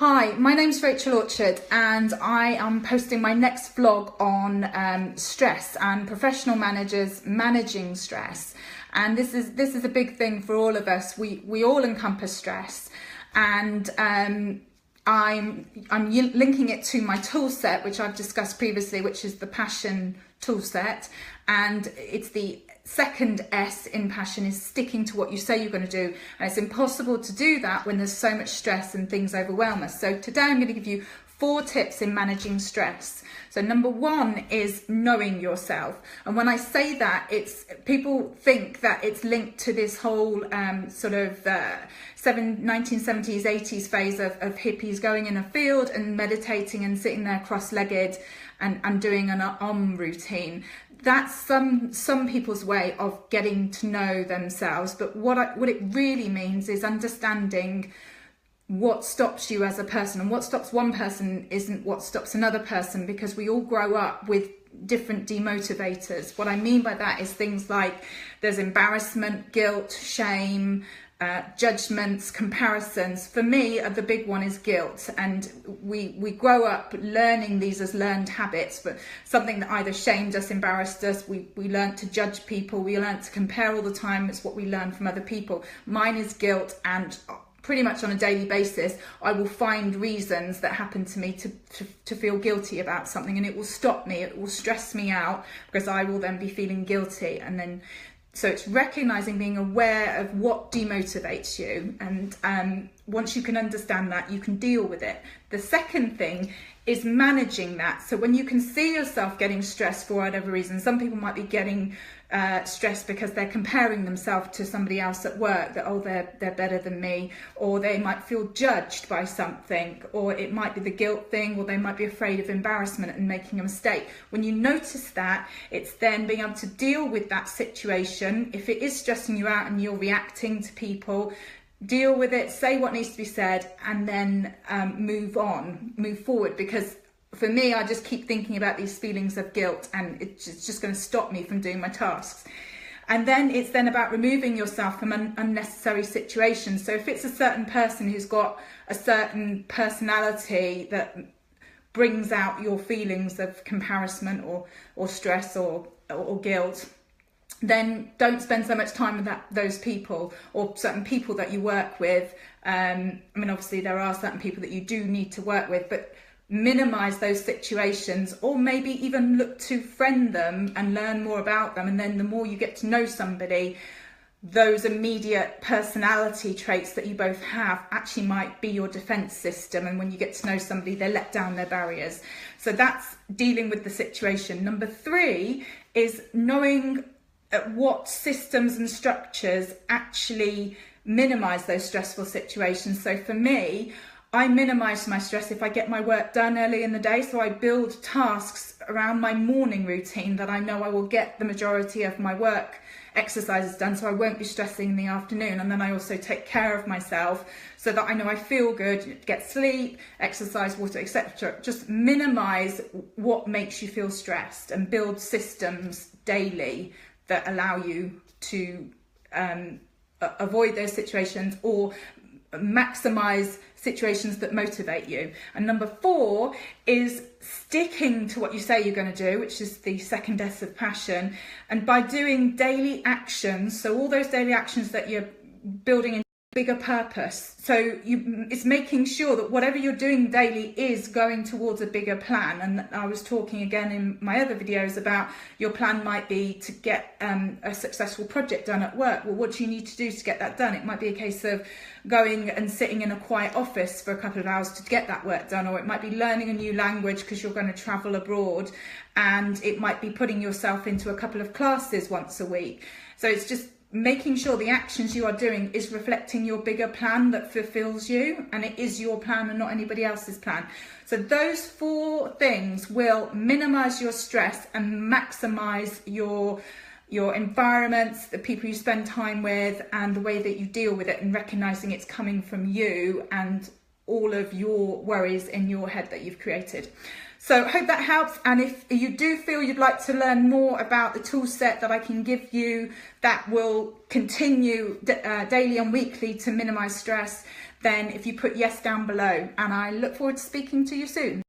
Hi, my name's Rachel Orchard and I am posting my next vlog on stress and professional managers managing stress. And this is a big thing for all of us. We all encompass stress, and I'm linking it to my tool set, which I've discussed previously, which is the Passion tool set. And it's the second S in Passion, is sticking to what you say you're going to do. And it's impossible to do that when there's so much stress and things overwhelm us. So today I'm going to give you 4 tips in managing stress. So number 1 is knowing yourself. And when I say that, people think that it's linked to this whole 1970s, 80s phase of hippies going in a field and meditating and sitting there cross-legged and doing an routine. That's some people's way of getting to know themselves. But what it really means is understanding what stops you as a person, and what stops one person isn't what stops another person, because we all grow up with different demotivators. What I mean by that is things like there's embarrassment, guilt, shame, judgments, comparisons. For me, the big one is guilt, and we grow up learning these as learned habits, but something that either shamed us, embarrassed us. We learned to judge people, we learned to compare all the time. It's what we learn from other people. Mine is guilt, and pretty much on a daily basis I will find reasons that happen to me to feel guilty about something, and it will stop me, it will stress me out, because I will then be feeling guilty. And then so it's recognizing, being aware of what demotivates you, and once you can understand that, you can deal with it. The second thing is managing that. So when you can see yourself getting stressed for whatever reason, some people might be getting stressed because they're comparing themselves to somebody else at work, that they're better than me, or they might feel judged by something, or it might be the guilt thing, or they might be afraid of embarrassment and making a mistake. When you notice that, it's then being able to deal with that situation. If it is stressing you out and you're reacting to people, deal with it, say what needs to be said, and then move forward. Because for me, I just keep thinking about these feelings of guilt, and it's just going to stop me from doing my tasks. And then it's then about removing yourself from unnecessary situations. So if it's a certain person who's got a certain personality that brings out your feelings of comparison or stress or guilt, then don't spend so much time with those people, or certain people that you work with. I mean, obviously there are certain people that you do need to work with, but minimize those situations, or maybe even look to friend them and learn more about them. And then the more you get to know somebody, those immediate personality traits that you both have actually might be your defense system. And when you get to know somebody, they let down their barriers. So that's dealing with the situation. Number 3 is knowing what systems and structures actually minimize those stressful situations. So for me, I minimize my stress if I get my work done early in the day. So I build tasks around my morning routine that I know I will get the majority of my work exercises done, so I won't be stressing in the afternoon. And then I also take care of myself so that I know I feel good, get sleep, exercise, water, etc. Just minimize what makes you feel stressed, and build systems daily that allow you to avoid those situations, or maximize situations that motivate you. And number 4 is sticking to what you say you're going to do, which is the second S of Passion. And by doing daily actions, so all those daily actions that you're building in bigger purpose. So it's making sure that whatever you're doing daily is going towards a bigger plan. And I was talking again in my other videos about your plan might be to get a successful project done at work. Well, what do you need to do to get that done? It might be a case of going and sitting in a quiet office for a couple of hours to get that work done, or it might be learning a new language because you're going to travel abroad, and it might be putting yourself into a couple of classes once a week. So it's just making sure the actions you are doing is reflecting your bigger plan that fulfills you, and it is your plan and not anybody else's plan. So those 4 things will minimize your stress and maximize your environments, the people you spend time with, and the way that you deal with it, and recognizing it's coming from you and all of your worries in your head that you've created. So I hope that helps. And if you do feel you'd like to learn more about the tool set that I can give you that will continue daily and weekly to minimize stress, then if you put yes down below, and I look forward to speaking to you soon.